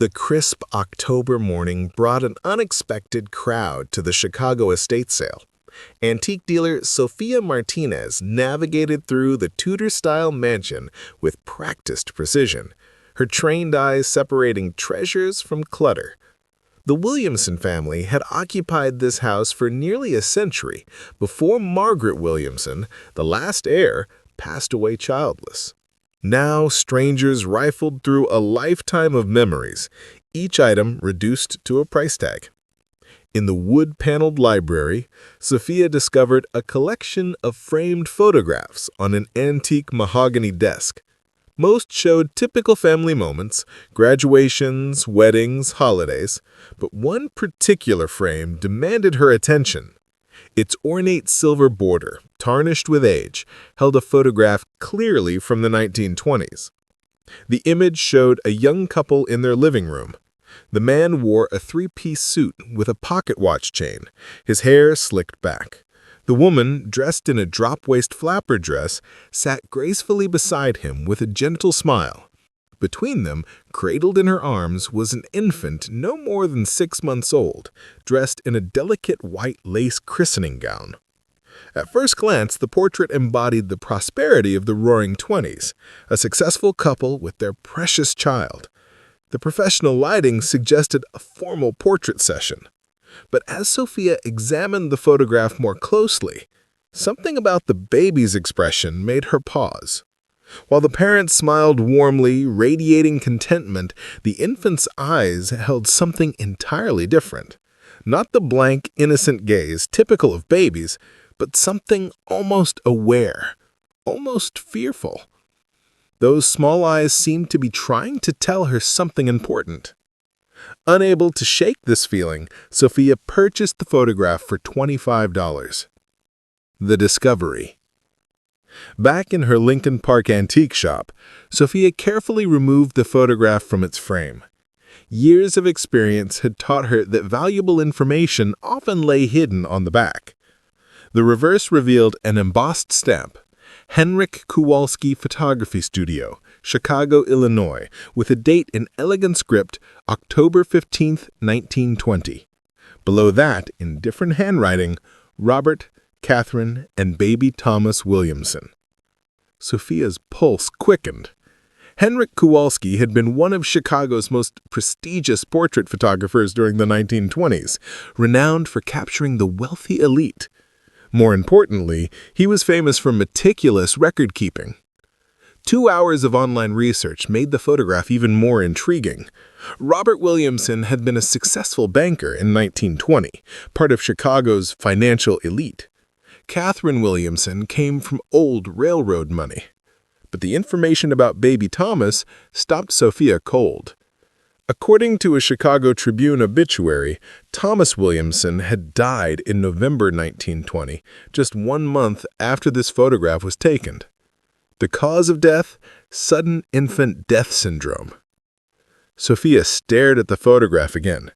The crisp October morning brought an unexpected crowd to the Chicago estate sale. Antique dealer Sophia Martinez navigated through the Tudor-style mansion with practiced precision, her trained eyes separating treasures from clutter. The Williamson family had occupied this house for nearly a century before Margaret Williamson, the last heir, passed away childless. Now strangers rifled through a lifetime of memories, each item reduced to a price tag. In the wood-paneled library, Sophia discovered a collection of framed photographs on an antique mahogany desk. Most showed typical family moments, graduations, weddings, holidays, but one particular frame demanded her attention. Its ornate silver border, tarnished with age, held a photograph clearly from the 1920s. The image showed a young couple in their living room. The man wore a three-piece suit with a pocket watch chain, his hair slicked back. The woman, dressed in a drop-waist flapper dress, sat gracefully beside him with a gentle smile. Between them, cradled in her arms, was an infant no more than 6 months old, dressed in a delicate white lace christening gown. At first glance, the portrait embodied the prosperity of the Roaring Twenties, a successful couple with their precious child. The professional lighting suggested a formal portrait session. But as Sophia examined the photograph more closely, something about the baby's expression made her pause. While the parents smiled warmly, radiating contentment, the infant's eyes held something entirely different. Not the blank, innocent gaze typical of babies, but something almost aware, almost fearful. Those small eyes seemed to be trying to tell her something important. Unable to shake this feeling, Sophia purchased the photograph for $25. The discovery. Back in her Lincoln Park antique shop, Sophia carefully removed the photograph from its frame. Years of experience had taught her that valuable information often lay hidden on the back. The reverse revealed an embossed stamp, Henryk Kowalsski Photography Studio, Chicago, Illinois, with a date in elegant script, October 15, 1920. Below that, in different handwriting, Robert, Catherine, and baby Thomas Williamson. Sophia's pulse quickened. Henryk Kowalsski had been one of Chicago's most prestigious portrait photographers during the 1920s, renowned for capturing the wealthy elite. More importantly, he was famous for meticulous record-keeping. 2 hours of online research made the photograph even more intriguing. Robert Williamson had been a successful banker in 1920, part of Chicago's financial elite. Catherine Williamson came from old railroad money. But the information about baby Thomas stopped Sophia cold. According to a Chicago Tribune obituary, Thomas Williamson had died in November 1920, just 1 month after this photograph was taken. The cause of death? Sudden infant death syndrome. Sophia stared at the photograph again.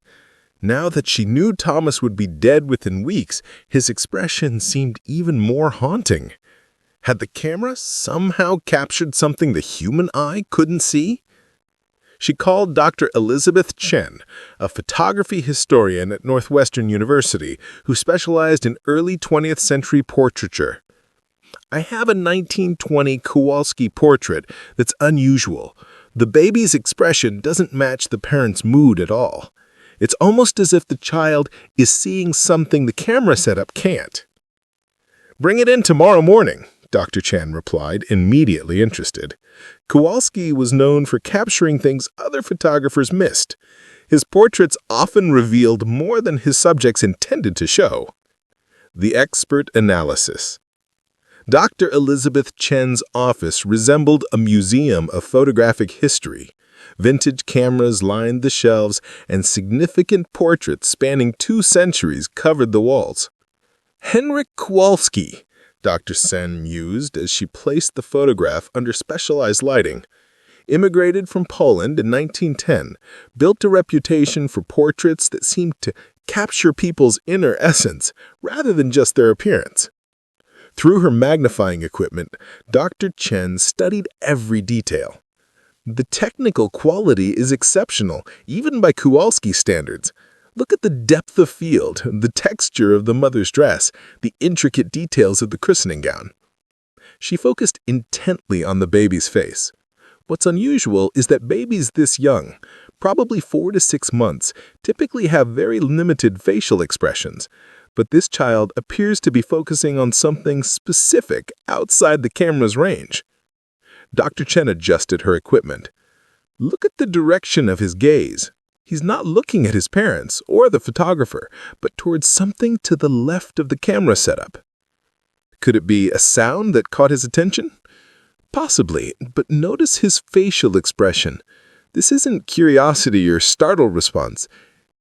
Now that she knew Thomas would be dead within weeks, his expression seemed even more haunting. Had the camera somehow captured something the human eye couldn't see? She called Dr. Elizabeth Chen, a photography historian at Northwestern University who specialized in early 20th century portraiture. "I have a 1920 Kowalski portrait that's unusual. The baby's expression doesn't match the parent's mood at all. It's almost as if the child is seeing something the camera setup can't." "Bring it in tomorrow morning," Dr. Chen replied, immediately interested. Kowalski was known for capturing things other photographers missed. His portraits often revealed more than his subjects intended to show. The expert analysis. Dr. Elizabeth Chen's office resembled a museum of photographic history. Vintage cameras lined the shelves, and significant portraits spanning 2 centuries covered the walls. "Henryk Kowalski," Dr. Sen mused as she placed the photograph under specialized lighting. Immigrated from Poland in 1910, built a reputation for portraits that seemed to capture people's inner essence rather than just their appearance. Through her magnifying equipment, Dr. Chen studied every detail. The technical quality is exceptional, even by Kowalsski standards. Look at the depth of field, the texture of the mother's dress, the intricate details of the christening gown. She focused intently on the baby's face. What's unusual is that babies this young, probably 4 to 6 months, typically have very limited facial expressions, but this child appears to be focusing on something specific outside the camera's range. Dr. Chen adjusted her equipment. Look at the direction of his gaze. He's not looking at his parents or the photographer, but towards something to the left of the camera setup. Could it be a sound that caught his attention? Possibly, but notice his facial expression. This isn't curiosity or startle response.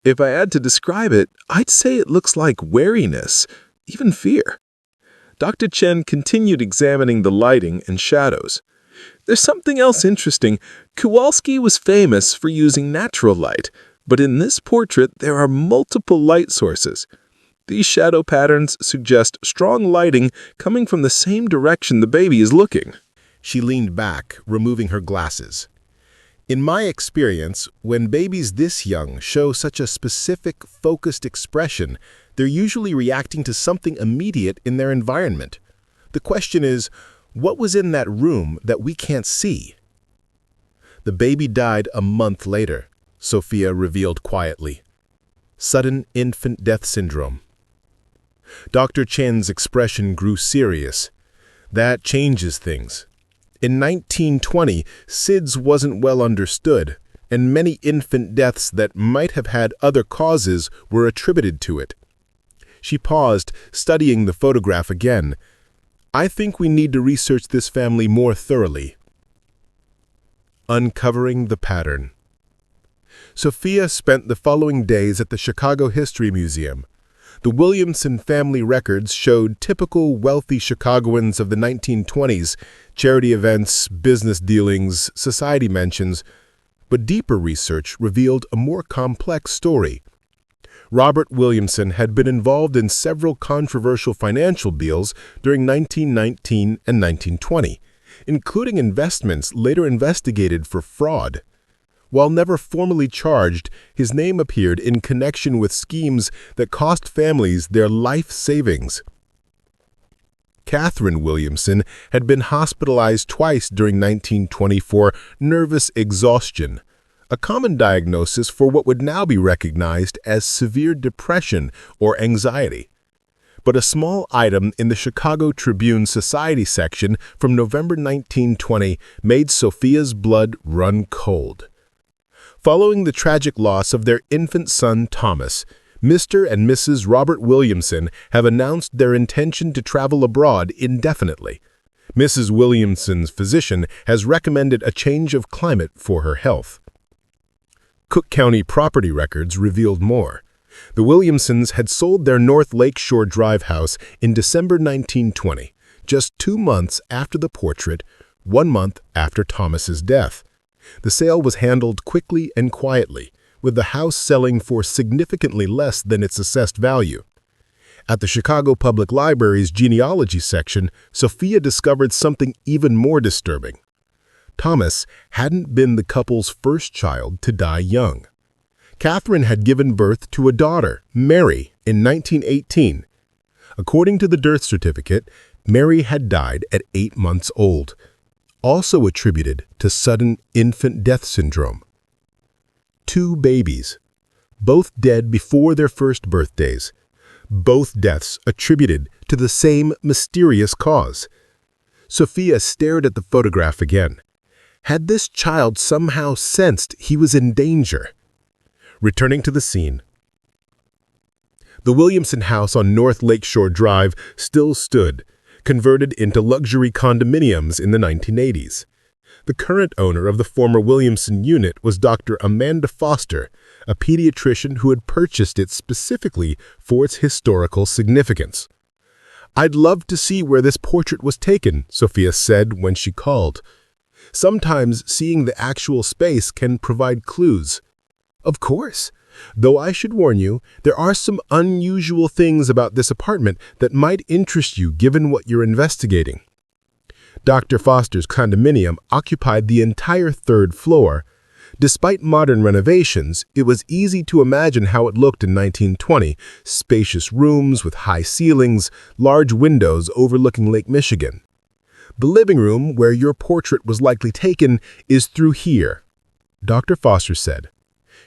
If I had to describe it, I'd say it looks like wariness, even fear. Dr. Chen continued examining the lighting and shadows. There's something else interesting. Kowalski was famous for using natural light, but in this portrait there are multiple light sources. These shadow patterns suggest strong lighting coming from the same direction the baby is looking. She leaned back, removing her glasses. In my experience, when babies this young show such a specific, focused expression, they're usually reacting to something immediate in their environment. The question is, what was in that room that we can't see? The baby died a month later, Sophia revealed quietly. Sudden infant death syndrome. Dr. Chen's expression grew serious. That changes things. In 1920, SIDS wasn't well understood, and many infant deaths that might have had other causes were attributed to it. She paused, studying the photograph again. I think we need to research this family more thoroughly. Uncovering the pattern. Sophia spent the following days at the Chicago History Museum. The Williamson family records showed typical wealthy Chicagoans of the 1920s, charity events, business dealings, society mentions, but deeper research revealed a more complex story. Robert Williamson had been involved in several controversial financial deals during 1919 and 1920, including investments later investigated for fraud. While never formally charged, his name appeared in connection with schemes that cost families their life savings. Catherine Williamson had been hospitalized twice during 1920 for nervous exhaustion, a common diagnosis for what would now be recognized as severe depression or anxiety. But a small item in the Chicago Tribune Society section from November 1920 made Sophia's blood run cold. Following the tragic loss of their infant son, Thomas, Mr. and Mrs. Robert Williamson have announced their intention to travel abroad indefinitely. Mrs. Williamson's physician has recommended a change of climate for her health. Cook County property records revealed more. The Williamsons had sold their North Lakeshore Drive house in December 1920, just 2 months after the portrait, 1 month after Thomas's death. The sale was handled quickly and quietly, with the house selling for significantly less than its assessed value. At the Chicago Public Library's genealogy section, Sophia discovered something even more disturbing. Thomas hadn't been the couple's first child to die young. Catherine had given birth to a daughter, Mary, in 1918. According to the birth certificate, Mary had died at 8 months old, also attributed to sudden infant death syndrome. 2 babies, both dead before their first birthdays, both deaths attributed to the same mysterious cause. Sophia stared at the photograph again. Had this child somehow sensed he was in danger? Returning to the scene, the Williamson house on North Lakeshore Drive still stood, converted into luxury condominiums in the 1980s. The current owner of the former Williamson unit was Dr. Amanda Foster, a pediatrician who had purchased it specifically for its historical significance. "I'd love to see where this portrait was taken," Sophia said when she called. "Sometimes seeing the actual space can provide clues." "Of course. Though I should warn you, there are some unusual things about this apartment that might interest you given what you're investigating." Dr. Foster's condominium occupied the entire third floor. Despite modern renovations, it was easy to imagine how it looked in 1920, spacious rooms with high ceilings, large windows overlooking Lake Michigan. The living room, where your portrait was likely taken, is through here, Dr. Foster said.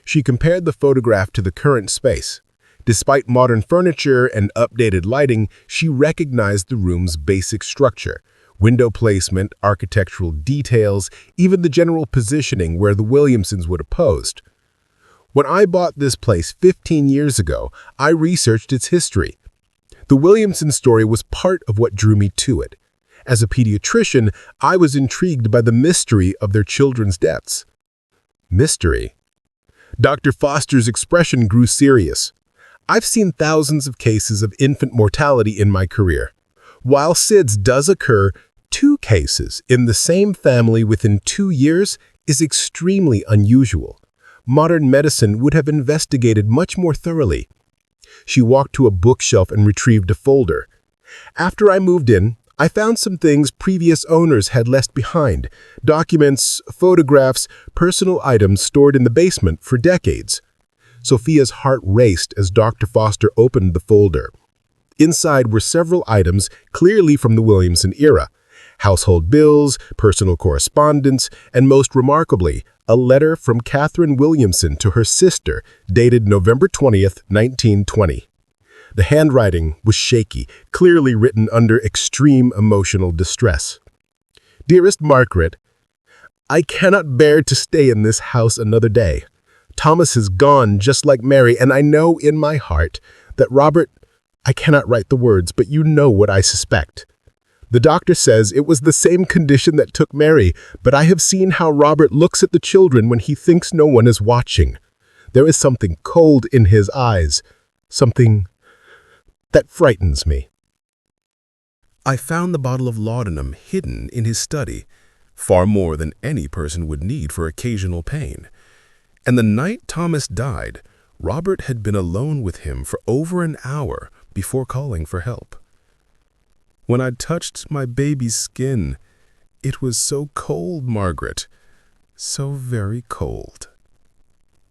She compared the photograph to the current space. Despite modern furniture and updated lighting, she recognized the room's basic structure. Window placement, architectural details, even the general positioning where the Williamsons would have posed. When I bought this place 15 years ago, I researched its history. The Williamson story was part of what drew me to it. As a pediatrician, I was intrigued by the mystery of their children's deaths. Mystery? Dr. Foster's expression grew serious. I've seen thousands of cases of infant mortality in my career. While SIDS does occur, 2 cases in the same family within 2 years is extremely unusual. Modern medicine would have investigated much more thoroughly. She walked to a bookshelf and retrieved a folder. After I moved in, I found some things previous owners had left behind: documents, photographs, personal items stored in the basement for decades. Sophia's heart raced as Dr. Foster opened the folder. Inside were several items clearly from the Williamson era: household bills, personal correspondence, and most remarkably, a letter from Catherine Williamson to her sister, dated November 20th, 1920. The handwriting was shaky, clearly written under extreme emotional distress. Dearest Margaret, I cannot bear to stay in this house another day. Thomas is gone just like Mary, and I know in my heart that Robert— I cannot write the words, but you know what I suspect. The doctor says it was the same condition that took Mary, but I have seen how Robert looks at the children when he thinks no one is watching. There is something cold in his eyes, something that frightens me. I found the bottle of laudanum hidden in his study, far more than any person would need for occasional pain. And the night Thomas died, Robert had been alone with him for over an hour before calling for help. When I touched my baby's skin, it was so cold, Margaret, so very cold.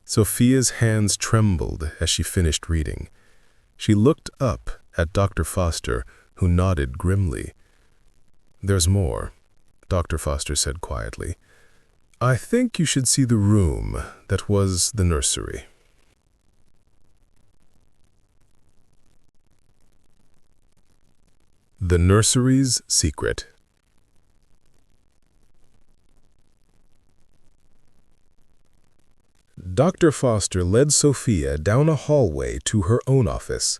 Sophia's hands trembled as she finished reading. She looked up at Dr. Foster, who nodded grimly. There's more, Dr. Foster said quietly. I think you should see the room that was the nursery. The Nursery's Secret. Dr. Foster led Sophia down a hallway to her own office.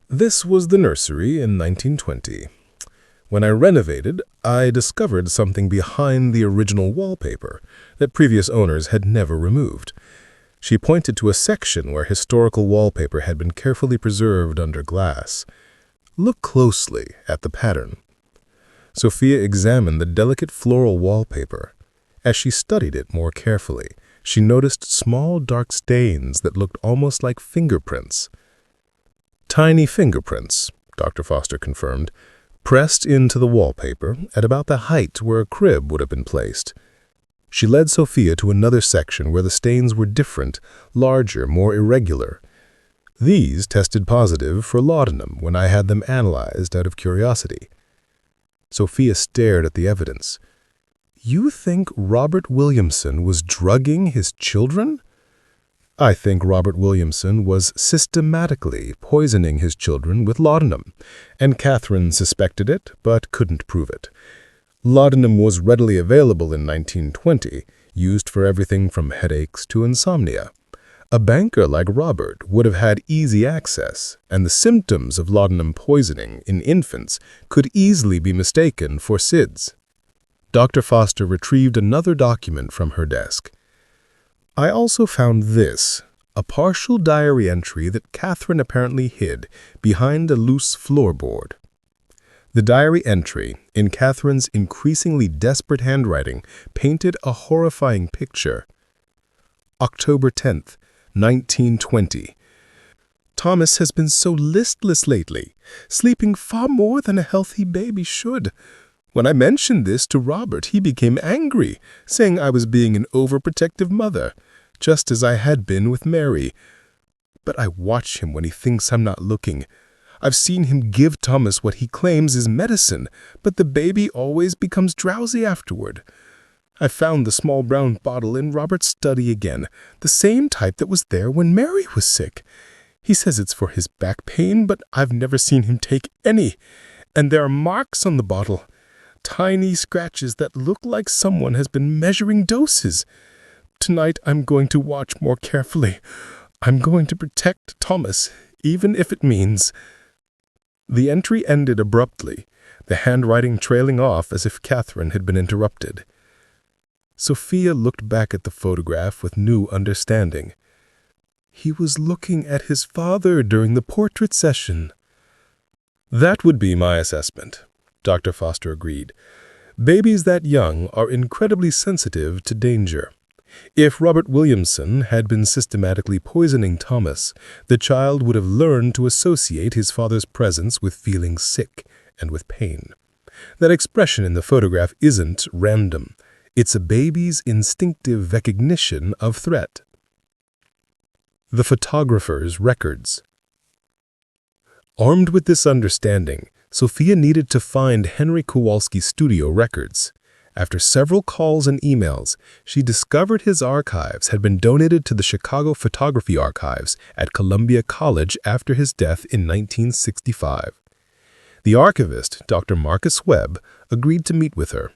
This was the nursery in 1920. When I renovated, I discovered something behind the original wallpaper that previous owners had never removed. She pointed to a section where historical wallpaper had been carefully preserved under glass. Look closely at the pattern. Sophia examined the delicate floral wallpaper. As she studied it more carefully, she noticed small dark stains that looked almost like fingerprints. Tiny fingerprints, Dr. Foster confirmed, pressed into the wallpaper at about the height where a crib would have been placed. She led Sophia to another section where the stains were different, larger, more irregular. These tested positive for laudanum when I had them analyzed out of curiosity. Sophia stared at the evidence. You think Robert Williamson was drugging his children? I think Robert Williamson was systematically poisoning his children with laudanum, and Catherine suspected it but couldn't prove it. Laudanum was readily available in 1920, used for everything from headaches to insomnia. A banker like Robert would have had easy access, and the symptoms of laudanum poisoning in infants could easily be mistaken for SIDS. Dr. Foster retrieved another document from her desk. I also found this, a partial diary entry that Catherine apparently hid behind a loose floorboard. The diary entry, in Catherine's increasingly desperate handwriting, painted a horrifying picture. October 10th, 1920. Thomas has been so listless lately, sleeping far more than a healthy baby should. When I mentioned this to Robert, he became angry, saying I was being an overprotective mother, just as I had been with Mary. But I watch him when he thinks I'm not looking. I've seen him give Thomas what he claims is medicine, but the baby always becomes drowsy afterward. I found the small brown bottle in Robert's study again, the same type that was there when Mary was sick. He says it's for his back pain, but I've never seen him take any. And there are marks on the bottle. Tiny scratches that look like someone has been measuring doses. Tonight I'm going to watch more carefully. I'm going to protect Thomas, even if it means... The entry ended abruptly, the handwriting trailing off as if Catherine had been interrupted. Sophia looked back at the photograph with new understanding. He was looking at his father during the portrait session. That would be my assessment, Dr. Foster agreed. Babies that young are incredibly sensitive to danger. If Robert Williamson had been systematically poisoning Thomas, the child would have learned to associate his father's presence with feeling sick and with pain. That expression in the photograph isn't random. It's a baby's instinctive recognition of threat. The photographer's records. Armed with this understanding, Sophia needed to find Henry Kowalski's studio records. After several calls and emails, she discovered his archives had been donated to the Chicago Photography Archives at Columbia College after his death in 1965. The archivist, Dr. Marcus Webb, agreed to meet with her.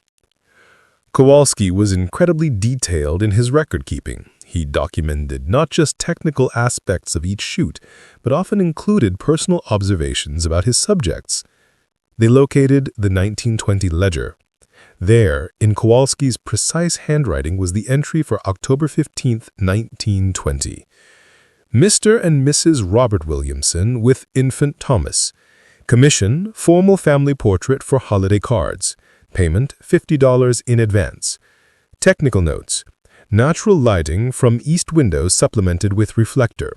Kowalski was incredibly detailed in his record-keeping. He documented not just technical aspects of each shoot, but often included personal observations about his subjects. They located the 1920 ledger. There, in Kowalski's precise handwriting, was the entry for October 15, 1920. Mr. and Mrs. Robert Williamson with infant Thomas. Commission, formal family portrait for holiday cards. Payment, $50 in advance. Technical notes. Natural lighting from east window supplemented with reflector.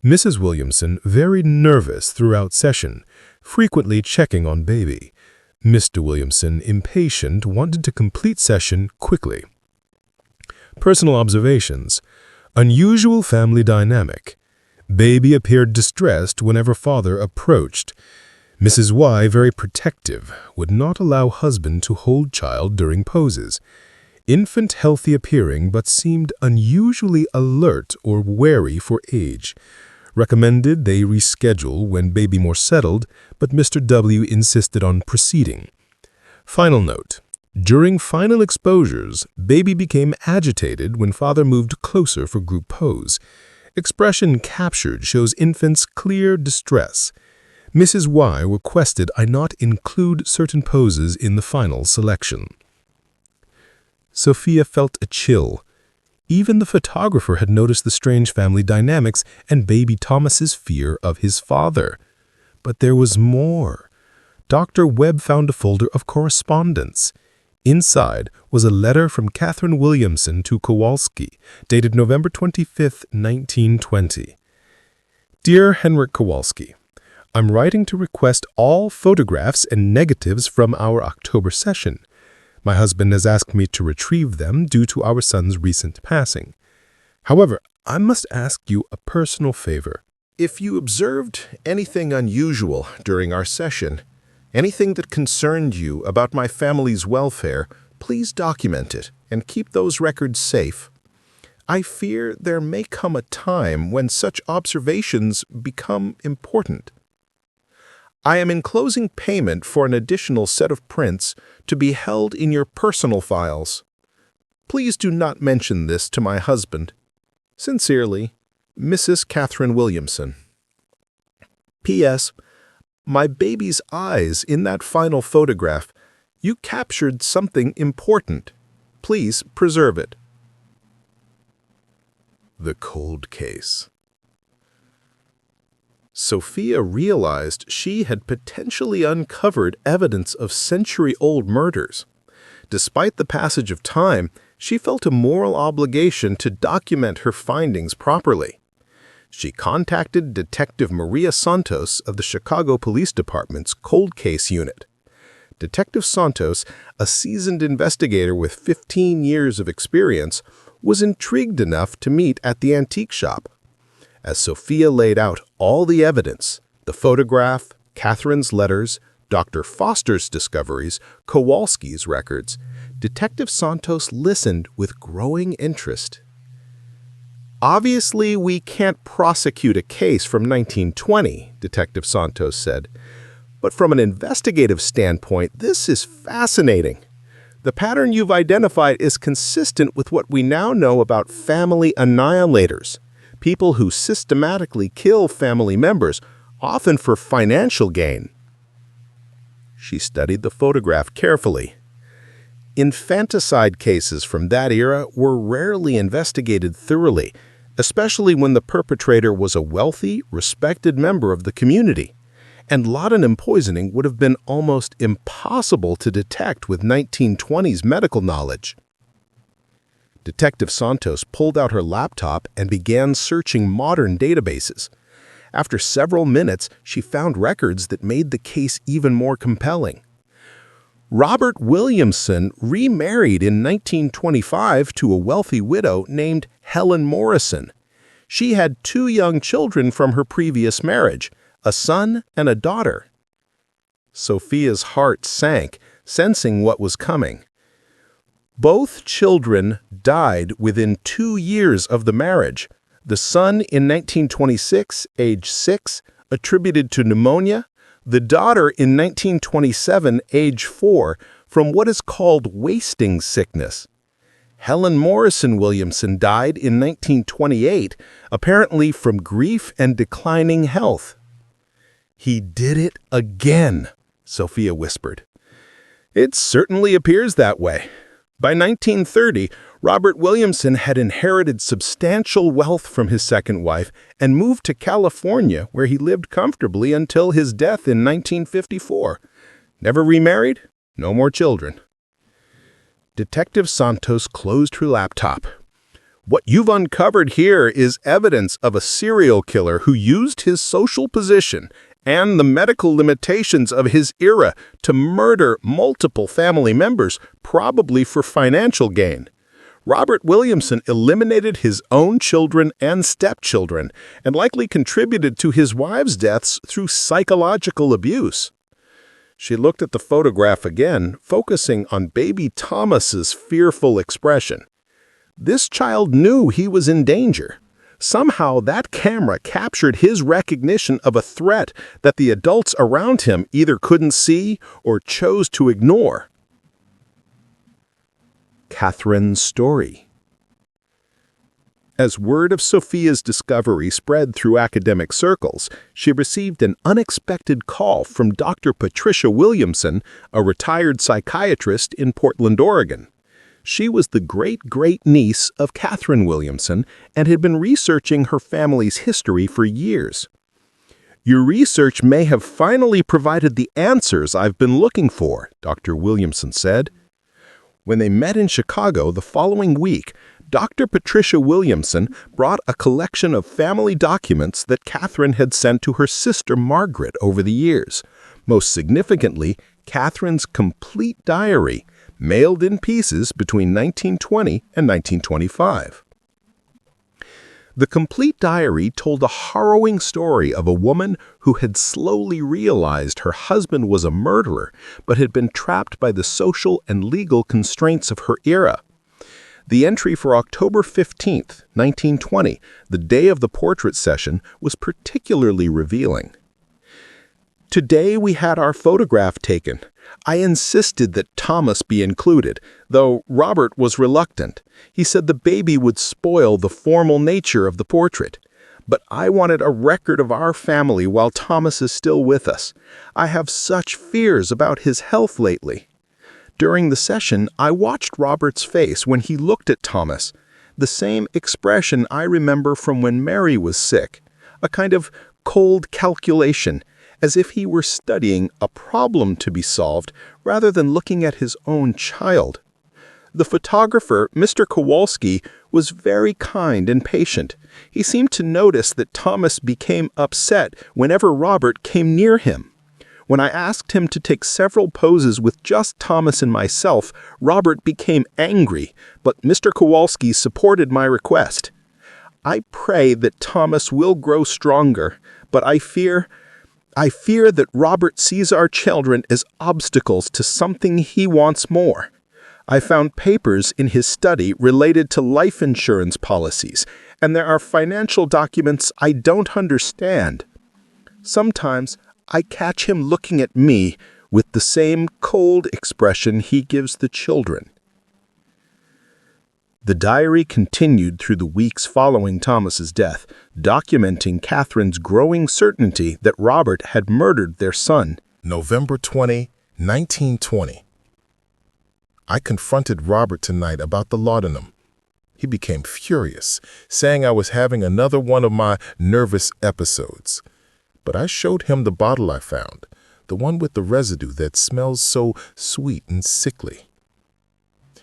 Mrs. Williamson very nervous throughout session, frequently checking on baby. Mr. Williamson, impatient, wanted to complete session quickly. Personal observations. Unusual family dynamic. Baby appeared distressed whenever father approached. Mrs. Y very protective, would not allow husband to hold child during poses. Infant healthy appearing but seemed unusually alert or wary for age. Recommended they reschedule when baby more settled, but Mr. W insisted on proceeding. Final note. During final exposures, baby became agitated when father moved closer for group pose. Expression captured shows infant's clear distress. Mrs. Y requested I not include certain poses in the final selection. Sophia felt a chill. Even the photographer had noticed the strange family dynamics and baby Thomas's fear of his father. But there was more. Dr. Webb found a folder of correspondence. Inside was a letter from Catherine Williamson to Kowalski, dated November 25, 1920. Dear Henrik Kowalski, I'm writing to request all photographs and negatives from our October session. My husband has asked me to retrieve them due to our son's recent passing. However, I must ask you a personal favor. If you observed anything unusual during our session, anything that concerned you about my family's welfare, please document it and keep those records safe. I fear there may come a time when such observations become important. I am enclosing payment for an additional set of prints to be held in your personal files. Please do not mention this to my husband. Sincerely, Mrs. Catherine Williamson. P.S. My baby's eyes in that final photograph. You captured something important. Please preserve it. The cold case. Sophia realized she had potentially uncovered evidence of century-old murders. Despite the passage of time, she felt a moral obligation to document her findings properly. She contacted Detective Maria Santos of the Chicago Police Department's Cold Case Unit. Detective Santos, a seasoned investigator with 15 years of experience, was intrigued enough to meet at the antique shop. As Sophia laid out all the evidence, the photograph, Catherine's letters, Dr. Foster's discoveries, Kowalski's records, Detective Santos listened with growing interest. "Obviously, we can't prosecute a case from 1920, Detective Santos said. But from an investigative standpoint, this is fascinating. The pattern you've identified is consistent with what we now know about family annihilators, people who systematically kill family members, often for financial gain." She studied the photograph carefully. Infanticide cases from that era were rarely investigated thoroughly, especially when the perpetrator was a wealthy, respected member of the community. And laudanum poisoning would have been almost impossible to detect with 1920s medical knowledge. Detective Santos pulled out her laptop and began searching modern databases. After several minutes, she found records that made the case even more compelling. Robert Williamson remarried in 1925 to a wealthy widow named Helen Morrison. She had 2 young children from her previous marriage, a son and a daughter. Sophia's heart sank, sensing what was coming. Both children died within 2 years of the marriage. The son in 1926, age 6, attributed to pneumonia. The daughter in 1927, age 4, from what is called wasting sickness. Helen Morrison Williamson died in 1928, apparently from grief and declining health. "He did it again," Sophia whispered. "It certainly appears that way." By 1930, Robert Williamson had inherited substantial wealth from his second wife and moved to California, where he lived comfortably until his death in 1954. Never remarried, no more children. Detective Santos closed her laptop. "What you've uncovered here is evidence of a serial killer who used his social position and the medical limitations of his era to murder multiple family members, probably for financial gain. Robert Williamson eliminated his own children and stepchildren and likely contributed to his wives' deaths through psychological abuse." She looked at the photograph again, focusing on baby Thomas's fearful expression. This child knew he was in danger. Somehow that camera captured his recognition of a threat that the adults around him either couldn't see or chose to ignore. Catherine's story. As word of Sophia's discovery spread through academic circles, she received an unexpected call from Dr. Patricia Williamson, a retired psychiatrist in Portland, Oregon. She was the great-great-niece of Catherine Williamson and had been researching her family's history for years. "Your research may have finally provided the answers I've been looking for," Dr. Williamson said. When they met in Chicago the following week, Dr. Patricia Williamson brought a collection of family documents that Catherine had sent to her sister Margaret over the years. Most significantly, Catherine's complete diary, mailed in pieces between 1920 and 1925. The complete diary told a harrowing story of a woman who had slowly realized her husband was a murderer, but had been trapped by the social and legal constraints of her era. The entry for October 15, 1920, the day of the portrait session, was particularly revealing. "Today we had our photograph taken. I insisted that Thomas be included, though Robert was reluctant. He said the baby would spoil the formal nature of the portrait. But I wanted a record of our family while Thomas is still with us. I have such fears about his health lately." During the session, I watched Robert's face when he looked at Thomas, the same expression I remember from when Mary was sick, a kind of cold calculation, as if he were studying a problem to be solved rather than looking at his own child. The photographer, Mr. Kowalsski, was very kind and patient. He seemed to notice that Thomas became upset whenever Robert came near him. When I asked him to take several poses with just Thomas and myself, Robert became angry, but Mr. Kowalsski supported my request. I pray that Thomas will grow stronger, but I fear that Robert sees our children as obstacles to something he wants more. I found papers in his study related to life insurance policies, and there are financial documents I don't understand. Sometimes I catch him looking at me with the same cold expression he gives the children. The diary continued through the weeks following Thomas's death, documenting Catherine's growing certainty that Robert had murdered their son. November 20, 1920. I confronted Robert tonight about the laudanum. He became furious, saying I was having another one of my nervous episodes. But I showed him the bottle I found, the one with the residue that smells so sweet and sickly.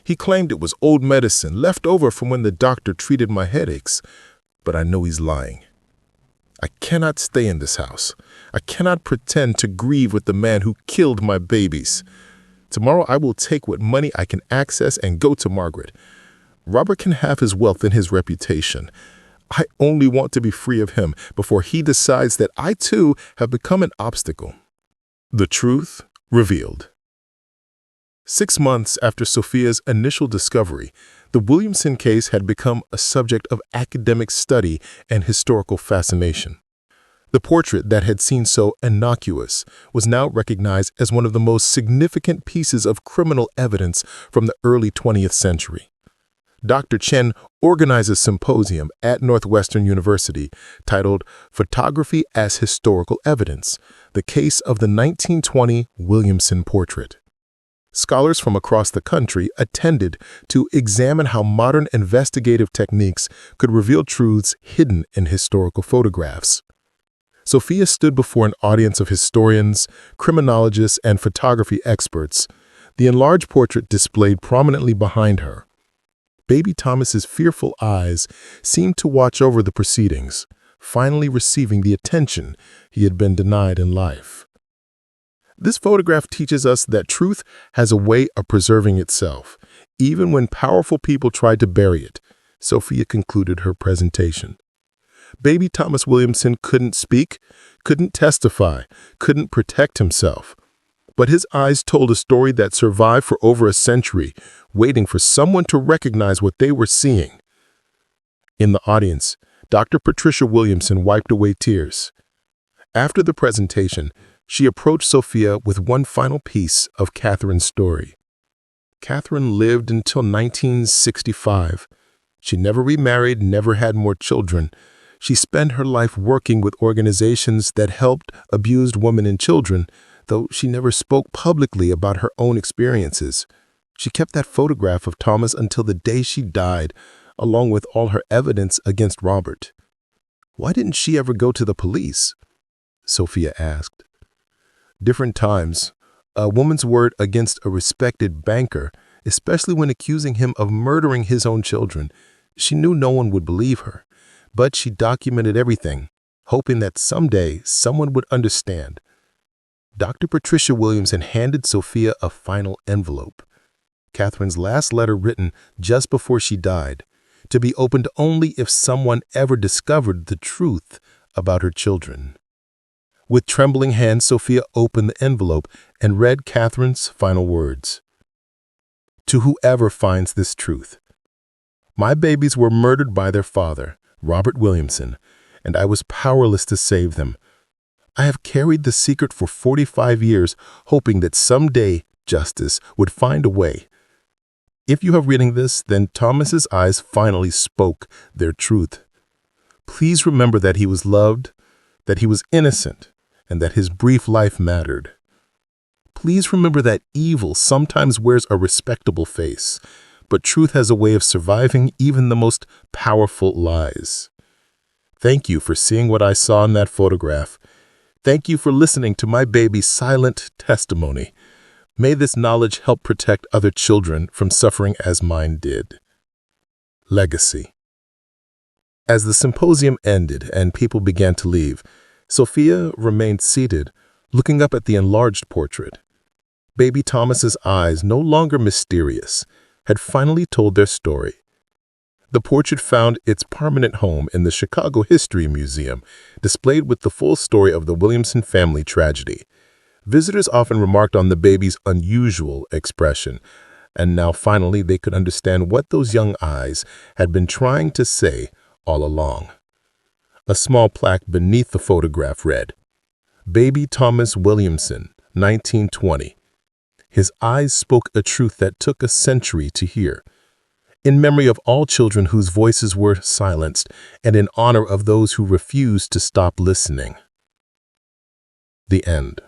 He claimed it was old medicine left over from when the doctor treated my headaches, but I know he's lying. I cannot stay in this house. I cannot pretend to grieve with the man who killed my babies. Tomorrow I will take what money I can access and go to Margaret. Robert can have his wealth and his reputation. I only want to be free of him before he decides that I too have become an obstacle. The truth revealed. 6 months after Sophia's initial discovery, the Williamson case had become a subject of academic study and historical fascination. The portrait that had seemed so innocuous was now recognized as one of the most significant pieces of criminal evidence from the early 20th century. Dr. Chen organized a symposium at Northwestern University titled Photography as Historical Evidence, the Case of the 1920 Williamson Portrait. Scholars from across the country attended to examine how modern investigative techniques could reveal truths hidden in historical photographs. Sophia stood before an audience of historians, criminologists, and photography experts, the enlarged portrait displayed prominently behind her. Baby Thomas's fearful eyes seemed to watch over the proceedings, finally receiving the attention he had been denied in life. This photograph teaches us that truth has a way of preserving itself, even when powerful people try to bury it, Sophia concluded her presentation. Baby Thomas Williamson couldn't speak, couldn't testify, couldn't protect himself. But his eyes told a story that survived for over a century, waiting for someone to recognize what they were seeing. In the audience, Dr. Patricia Williamson wiped away tears. After the presentation, she approached Sophia with one final piece of Catherine's story. Catherine lived until 1965. She never remarried, never had more children. She spent her life working with organizations that helped abused women and children, though she never spoke publicly about her own experiences. She kept that photograph of Thomas until the day she died, along with all her evidence against Robert. Why didn't she ever go to the police? Sophia asked. Different times. A woman's word against a respected banker, especially when accusing him of murdering his own children. She knew no one would believe her, but she documented everything, hoping that someday someone would understand. Dr. Patricia Williamson handed Sophia a final envelope, Catherine's last letter written just before she died, to be opened only if someone ever discovered the truth about her children. With trembling hands, Sophia opened the envelope and read Catherine's final words. To whoever finds this truth, my babies were murdered by their father, Robert Williamson, and I was powerless to save them. I have carried the secret for 45 years, hoping that someday justice would find a way. If you are reading this, then Thomas's eyes finally spoke their truth. Please remember that he was loved, that he was innocent, and that his brief life mattered. Please remember that evil sometimes wears a respectable face, but truth has a way of surviving even the most powerful lies. Thank you for seeing what I saw in that photograph. Thank you for listening to my baby's silent testimony. May this knowledge help protect other children from suffering as mine did. Legacy. As the symposium ended and people began to leave, Sophia remained seated, Looking up at the enlarged portrait, baby Thomas's eyes, no longer mysterious, had finally told their story. The portrait found its permanent home in the Chicago History Museum, displayed with the full story of the Williamson family tragedy. Visitors often remarked on the baby's unusual expression, and now finally they could understand what those young eyes had been trying to say all along. A small plaque beneath the photograph read, "Baby Thomas Williamson, 1920. His eyes spoke a truth that took a century to hear. In memory of all children whose voices were silenced, and in honor of those who refused to stop listening." The end.